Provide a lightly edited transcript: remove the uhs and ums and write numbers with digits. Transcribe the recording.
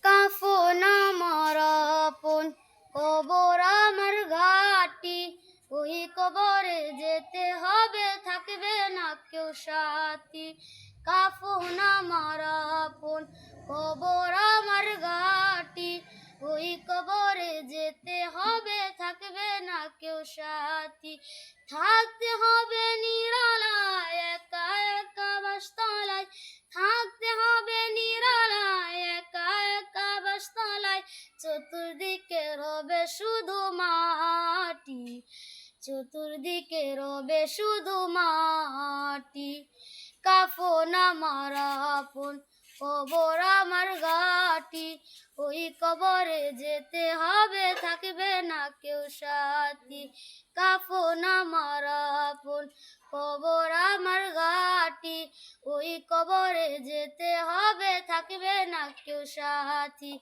কাফন আমার আপন, কবর আমার ঘাটি, ওই কবরে যেতে হবে, থাকবে না কেউ সাথী। কাফন আমার আপন, কবর আমার ঘাটি, ওই কবরে যেতে হবে, থাকবে না কেউ সাথী। থাকতে হবে নিরালায়, একা একা বাসতলায়, থাকতে হবে নিরালায়, একা একা বাসতলায়, চতুর্দিকে রবে শুধু মাটি, চতুর্দিকে রবে শুধু মাটি। কাফন আমার আপন, কবর আমার ঘাটি, ওই কবরে যেতে হবে, থাকবে না কেউ সাথী। কাফন আমার আপন, কবর আমার ঘাটি, ওই কবরে যেতে হবে, থাকবে না কেউ সাথী।